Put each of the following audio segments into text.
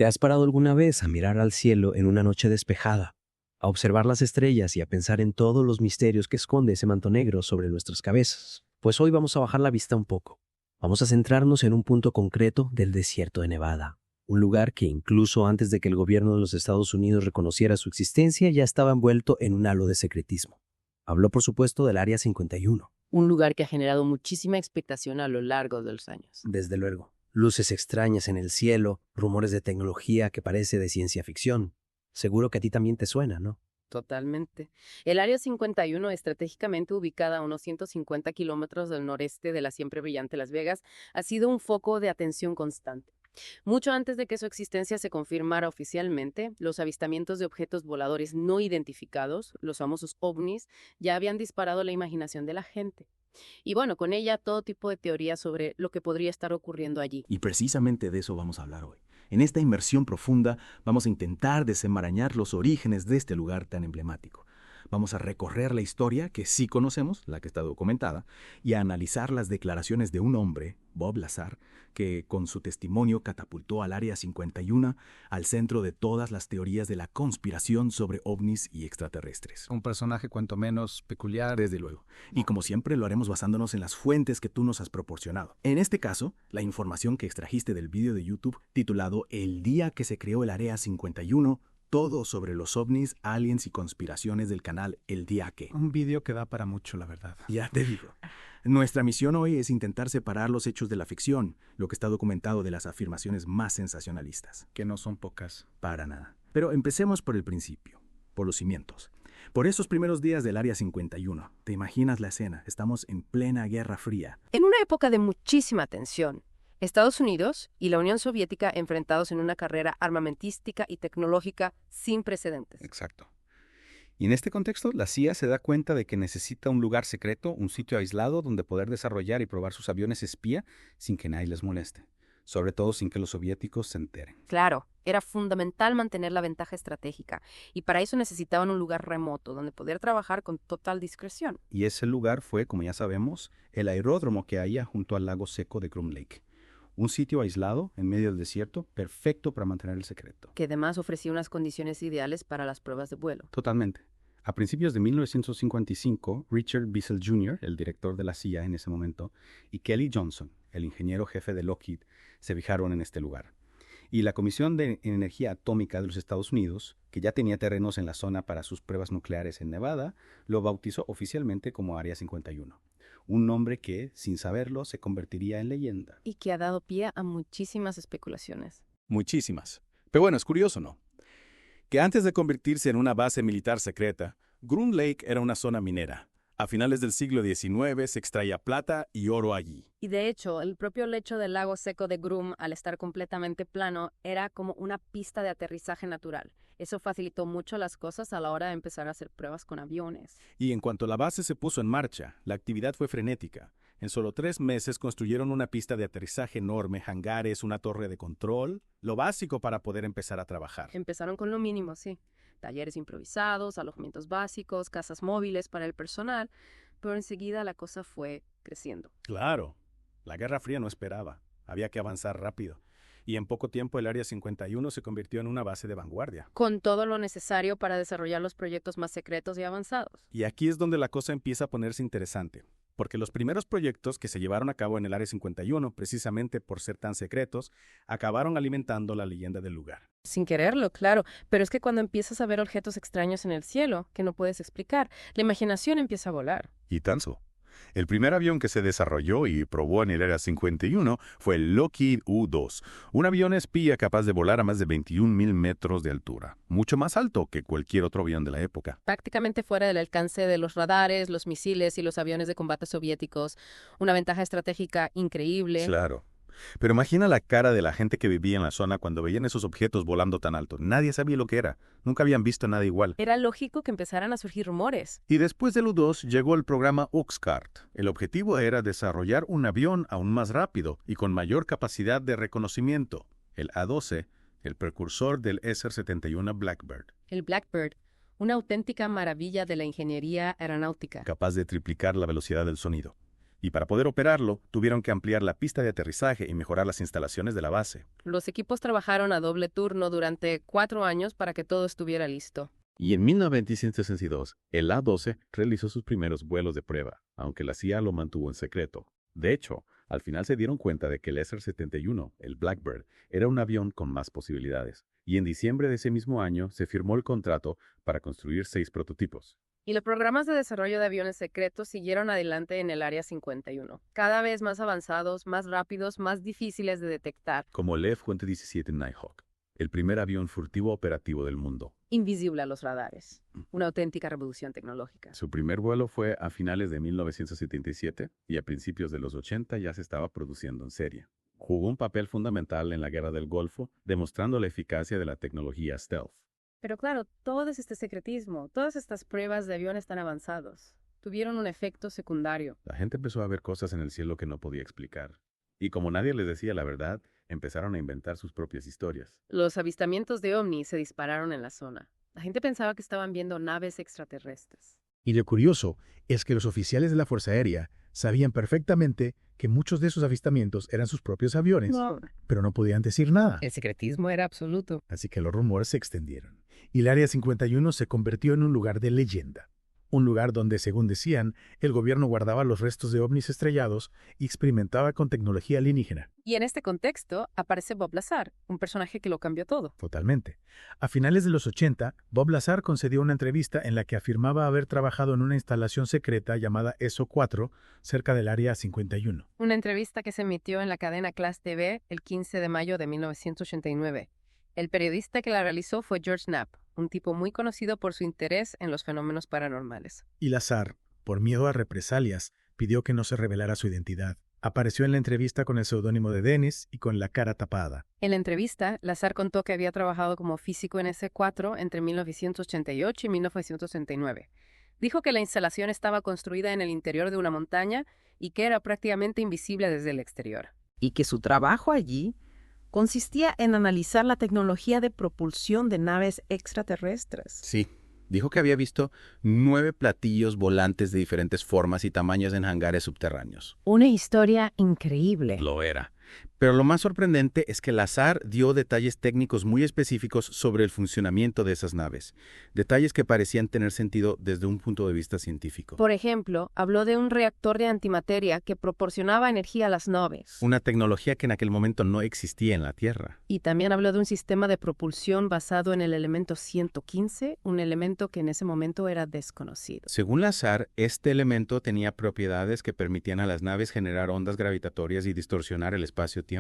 ¿Te has parado alguna vez a mirar al cielo en una noche despejada, a observar las estrellas y a pensar en todos los misterios que esconde ese manto negro sobre nuestras cabezas? Pues hoy vamos a bajar la vista un poco. Vamos a centrarnos en un punto concreto del desierto de Nevada, un lugar que incluso antes de que el gobierno de los Estados Unidos reconociera su existencia ya estaba envuelto en un halo de secretismo. Habló, por supuesto, del Área 51. Un lugar que ha generado muchísima expectación a lo largo de los años. Desde luego. Luces extrañas en el cielo, rumores de tecnología que parece de ciencia ficción. Seguro que a ti también te suena, ¿no? Totalmente. El Área 51, estratégicamente ubicada a unos 150 kilómetros del noreste de la siempre brillante Las Vegas, ha sido un foco de atención constante. Mucho antes de que su existencia se confirmara oficialmente, los avistamientos de objetos voladores no identificados, los famosos ovnis, ya habían disparado la imaginación de la gente. Y bueno, con ella todo tipo de teorías sobre lo que podría estar ocurriendo allí. Y precisamente de eso vamos a hablar hoy. En esta inmersión profunda vamos a intentar desenmarañar los orígenes de este lugar tan emblemático. Vamos a recorrer la historia que sí conocemos, la que está documentada, y a analizar las declaraciones de un hombre, Bob Lazar, que con su testimonio catapultó al Área 51 al centro de todas las teorías de la conspiración sobre ovnis y extraterrestres. Un personaje cuanto menos peculiar. Desde luego. Y como siempre lo haremos basándonos en las fuentes que tú nos has proporcionado. En este caso, la información que extrajiste del vídeo de YouTube titulado El día que se creó el Área 51, todo sobre los ovnis, aliens y conspiraciones del canal El Día Que. Un vídeo que da para mucho, la verdad. Ya te digo. Nuestra misión hoy es intentar separar los hechos de la ficción, lo que está documentado de las afirmaciones más sensacionalistas. Que no son pocas. Para nada. Pero empecemos por el principio, por los cimientos. Por esos primeros días del Área 51, ¿te imaginas la escena? Estamos en plena Guerra Fría. En una época de muchísima tensión, Estados Unidos y la Unión Soviética enfrentados en una carrera armamentística y tecnológica sin precedentes. Exacto. Y en este contexto, la CIA se da cuenta de que necesita un lugar secreto, un sitio aislado donde poder desarrollar y probar sus aviones espía sin que nadie les moleste. Sobre todo sin que los soviéticos se enteren. Claro, era fundamental mantener la ventaja estratégica, y para eso necesitaban un lugar remoto donde poder trabajar con total discreción. Y ese lugar fue, como ya sabemos, el aeródromo que hay junto al lago seco de Groom Lake. Un sitio aislado, en medio del desierto, perfecto para mantener el secreto. Que además ofrecía unas condiciones ideales para las pruebas de vuelo. Totalmente. A principios de 1955, Richard Bissell Jr., el director de la CIA en ese momento, y Kelly Johnson, el ingeniero jefe de Lockheed, se fijaron en este lugar. Y la Comisión de Energía Atómica de los Estados Unidos, que ya tenía terrenos en la zona para sus pruebas nucleares en Nevada, lo bautizó oficialmente como Área 51. Un nombre que, sin saberlo, se convertiría en leyenda. Y que ha dado pie a muchísimas especulaciones. Muchísimas. Pero bueno, es curioso, ¿no? Que antes de convertirse en una base militar secreta, Groom Lake era una zona minera. A finales del siglo XIX se extraía plata y oro allí. Y de hecho, el propio lecho del lago seco de Groom, al estar completamente plano, era como una pista de aterrizaje natural. Eso facilitó mucho las cosas a la hora de empezar a hacer pruebas con aviones. Y en cuanto la base se puso en marcha, la actividad fue frenética. En solo 3 meses construyeron una pista de aterrizaje enorme, hangares, una torre de control, lo básico para poder empezar a trabajar. Empezaron con lo mínimo, sí. Talleres improvisados, alojamientos básicos, casas móviles para el personal, pero enseguida la cosa fue creciendo. Claro, la Guerra Fría no esperaba. Había que avanzar rápido. Y en poco tiempo el Área 51 se convirtió en una base de vanguardia. Con todo lo necesario para desarrollar los proyectos más secretos y avanzados. Y aquí es donde la cosa empieza a ponerse interesante. Porque los primeros proyectos que se llevaron a cabo en el Área 51, precisamente por ser tan secretos, acabaron alimentando la leyenda del lugar. Sin quererlo, claro, pero es que cuando empiezas a ver objetos extraños en el cielo, que no puedes explicar, la imaginación empieza a volar. Y tanto. El primer avión que se desarrolló y probó en el Área 51 fue el Lockheed U-2, un avión espía capaz de volar a más de 21.000 metros de altura, mucho más alto que cualquier otro avión de la época. Prácticamente fuera del alcance de los radares, los misiles y los aviones de combate soviéticos, una ventaja estratégica increíble. Claro. Pero imagina la cara de la gente que vivía en la zona cuando veían esos objetos volando tan alto. Nadie sabía lo que era. Nunca habían visto nada igual. Era lógico que empezaran a surgir rumores. Y después del U-2 llegó el programa Oxcart. El objetivo era desarrollar un avión aún más rápido y con mayor capacidad de reconocimiento. El A-12, el precursor del SR-71 Blackbird. El Blackbird, una auténtica maravilla de la ingeniería aeronáutica. Capaz de triplicar la velocidad del sonido. Y para poder operarlo, tuvieron que ampliar la pista de aterrizaje y mejorar las instalaciones de la base. Los equipos trabajaron a doble turno durante 4 años para que todo estuviera listo. Y en 1962, el A-12 realizó sus primeros vuelos de prueba, aunque la CIA lo mantuvo en secreto. De hecho, al final se dieron cuenta de que el SR-71, el Blackbird, era un avión con más posibilidades. Y en diciembre de ese mismo año se firmó el contrato para construir 6 prototipos. Y los programas de desarrollo de aviones secretos siguieron adelante en el Área 51, cada vez más avanzados, más rápidos, más difíciles de detectar. Como el F-117 Nighthawk, el primer avión furtivo operativo del mundo. Invisible a los radares. Una auténtica revolución tecnológica. Su primer vuelo fue a finales de 1977 y a principios de los 80 ya se estaba produciendo en serie. Jugó un papel fundamental en la Guerra del Golfo, demostrando la eficacia de la tecnología stealth. Pero claro, todo este secretismo, todas estas pruebas de aviones tan avanzados, tuvieron un efecto secundario. La gente empezó a ver cosas en el cielo que no podía explicar. Y como nadie les decía la verdad, empezaron a inventar sus propias historias. Los avistamientos de ovnis se dispararon en la zona. La gente pensaba que estaban viendo naves extraterrestres. Y lo curioso es que los oficiales de la Fuerza Aérea sabían perfectamente que muchos de esos avistamientos eran sus propios aviones, pero no podían decir nada. El secretismo era absoluto. Así que los rumores se extendieron. Y el Área 51 se convirtió en un lugar de leyenda. Un lugar donde, según decían, el gobierno guardaba los restos de ovnis estrellados y experimentaba con tecnología alienígena. Y en este contexto aparece Bob Lazar, un personaje que lo cambió todo. Totalmente. A finales de los 80, Bob Lazar concedió una entrevista en la que afirmaba haber trabajado en una instalación secreta llamada ESO-4 cerca del Área 51. Una entrevista que se emitió en la cadena Class TV el 15 de mayo de 1989. El periodista que la realizó fue George Knapp, un tipo muy conocido por su interés en los fenómenos paranormales. Y Lazar, por miedo a represalias, pidió que no se revelara su identidad. Apareció en la entrevista con el seudónimo de Dennis y con la cara tapada. En la entrevista, Lazar contó que había trabajado como físico en ESO-4 entre 1988 y 1969. Dijo que la instalación estaba construida en el interior de una montaña y que era prácticamente invisible desde el exterior. Y que su trabajo allí consistía en analizar la tecnología de propulsión de naves extraterrestres. Sí, dijo que había visto 9 platillos volantes de diferentes formas y tamaños en hangares subterráneos. Una historia increíble. Lo era. Pero lo más sorprendente es que Lazar dio detalles técnicos muy específicos sobre el funcionamiento de esas naves. Detalles que parecían tener sentido desde un punto de vista científico. Por ejemplo, habló de un reactor de antimateria que proporcionaba energía a las naves. Una tecnología que en aquel momento no existía en la Tierra. Y también habló de un sistema de propulsión basado en el elemento 115, un elemento que en ese momento era desconocido. Según Lazar, este elemento tenía propiedades que permitían a las naves generar ondas gravitatorias y distorsionar el espacio-tiempo.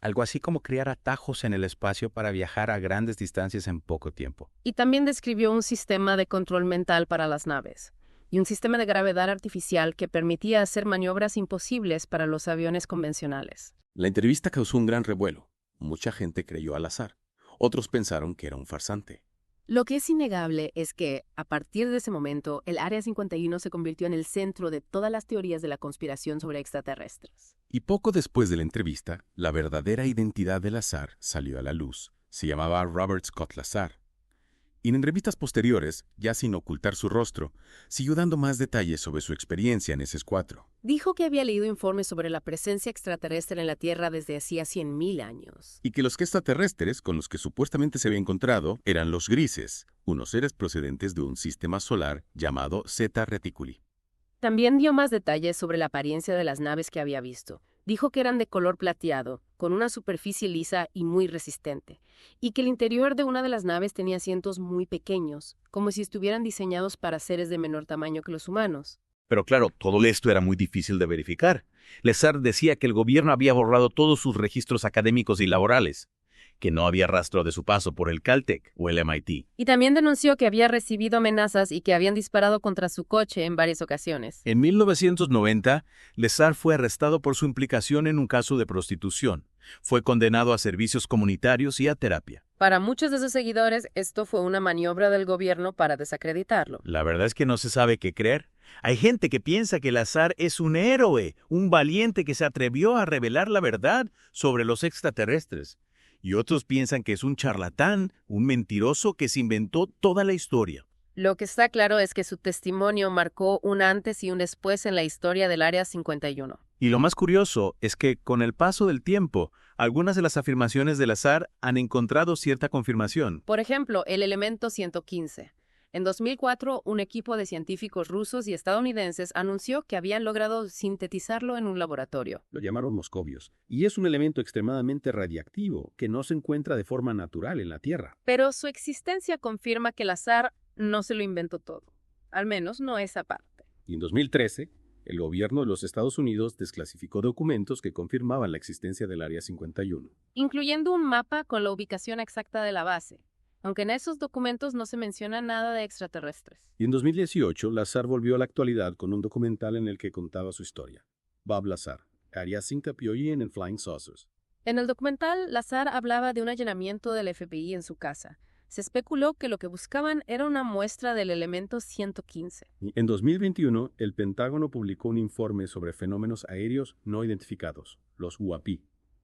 Algo así como crear atajos en el espacio para viajar a grandes distancias en poco tiempo. Y también describió un sistema de control mental para las naves y un sistema de gravedad artificial que permitía hacer maniobras imposibles para los aviones convencionales. La entrevista causó un gran revuelo. Mucha gente creyó al azar. Otros pensaron que era un farsante. Lo que es innegable es que, a partir de ese momento, el Área 51 se convirtió en el centro de todas las teorías de la conspiración sobre extraterrestres. Y poco después de la entrevista, la verdadera identidad de Lazar salió a la luz. Se llamaba Robert Scott Lazar. Y en entrevistas posteriores, ya sin ocultar su rostro, siguió dando más detalles sobre su experiencia en ESO-4. Dijo que había leído informes sobre la presencia extraterrestre en la Tierra desde hacía 100.000 años. Y que los extraterrestres con los que supuestamente se había encontrado eran los grises, unos seres procedentes de un sistema solar llamado Zeta Reticuli. También dio más detalles sobre la apariencia de las naves que había visto. Dijo que eran de color plateado, con una superficie lisa y muy resistente, y que el interior de una de las naves tenía asientos muy pequeños, como si estuvieran diseñados para seres de menor tamaño que los humanos. Pero claro, todo esto era muy difícil de verificar. Lazar decía que el gobierno había borrado todos sus registros académicos y laborales, que no había rastro de su paso por el Caltech o el MIT. Y también denunció que había recibido amenazas y que habían disparado contra su coche en varias ocasiones. En 1990, Lazar fue arrestado por su implicación en un caso de prostitución. Fue condenado a servicios comunitarios y a terapia. Para muchos de sus seguidores, esto fue una maniobra del gobierno para desacreditarlo. La verdad es que no se sabe qué creer. Hay gente que piensa que Lazar es un héroe, un valiente que se atrevió a revelar la verdad sobre los extraterrestres. Y otros piensan que es un charlatán, un mentiroso que se inventó toda la historia. Lo que está claro es que su testimonio marcó un antes y un después en la historia del Área 51. Y lo más curioso es que, con el paso del tiempo, algunas de las afirmaciones de Lazar han encontrado cierta confirmación. Por ejemplo, el elemento 115. En 2004, un equipo de científicos rusos y estadounidenses anunció que habían logrado sintetizarlo en un laboratorio. Lo llamaron moscovios, y es un elemento extremadamente radiactivo que no se encuentra de forma natural en la Tierra. Pero su existencia confirma que Lazar no se lo inventó todo. Al menos no esa parte. Y en 2013, el gobierno de los Estados Unidos desclasificó documentos que confirmaban la existencia del Área 51. Incluyendo un mapa con la ubicación exacta de la base, aunque en esos documentos no se menciona nada de extraterrestres. Y en 2018, Lazar volvió a la actualidad con un documental en el que contaba su historia. Bob Lazar, Área 51 en Flying Saucers. En el documental, Lazar hablaba de un allanamiento del FBI en su casa. Se especuló que lo que buscaban era una muestra del elemento 115. Y en 2021, el Pentágono publicó un informe sobre fenómenos aéreos no identificados, los UAP.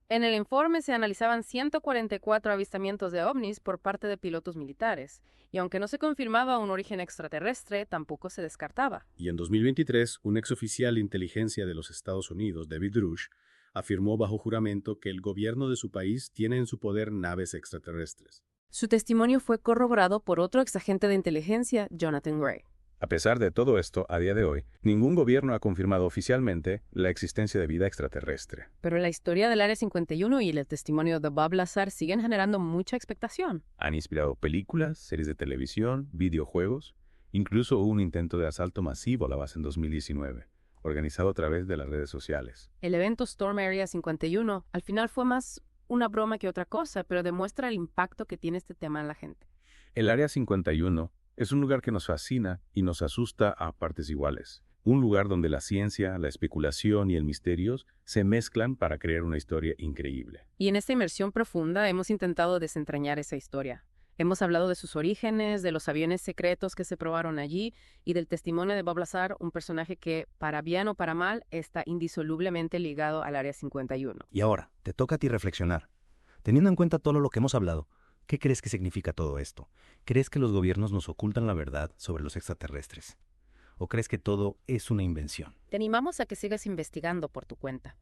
En el informe se analizaban 144 avistamientos de ovnis por parte de pilotos militares, y aunque no se confirmaba un origen extraterrestre, tampoco se descartaba. Y en 2023, un exoficial de inteligencia de los Estados Unidos, David Rush, afirmó bajo juramento que el gobierno de su país tiene en su poder naves extraterrestres. Su testimonio fue corroborado por otro exagente de inteligencia, Jonathan Gray. A pesar de todo esto, a día de hoy, ningún gobierno ha confirmado oficialmente la existencia de vida extraterrestre. Pero la historia del Área 51 y el testimonio de Bob Lazar siguen generando mucha expectación. Han inspirado películas, series de televisión, videojuegos, incluso hubo un intento de asalto masivo a la base en 2019, organizado a través de las redes sociales. El evento Storm Area 51 al final fue más una broma que otra cosa, pero demuestra el impacto que tiene este tema en la gente. El Área 51 es un lugar que nos fascina y nos asusta a partes iguales. Un lugar donde la ciencia, la especulación y el misterio se mezclan para crear una historia increíble. Y en esta inmersión profunda hemos intentado desentrañar esa historia. Hemos hablado de sus orígenes, de los aviones secretos que se probaron allí y del testimonio de Bob Lazar, un personaje que, para bien o para mal, está indisolublemente ligado al Área 51. Y ahora, te toca a ti reflexionar. Teniendo en cuenta todo lo que hemos hablado, ¿qué crees que significa todo esto? ¿Crees que los gobiernos nos ocultan la verdad sobre los extraterrestres? ¿O crees que todo es una invención? Te animamos a que sigas investigando por tu cuenta,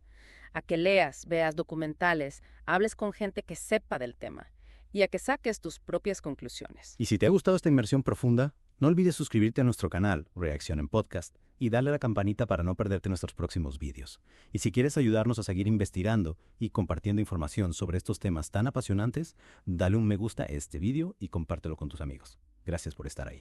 a que leas, veas documentales, hables con gente que sepa del tema y a que saques tus propias conclusiones. Y si te ha gustado esta inmersión profunda, no olvides suscribirte a nuestro canal, Reacción en Podcast, y darle a la campanita para no perderte nuestros próximos vídeos. Y si quieres ayudarnos a seguir investigando y compartiendo información sobre estos temas tan apasionantes, dale un me gusta a este vídeo y compártelo con tus amigos. Gracias por estar ahí.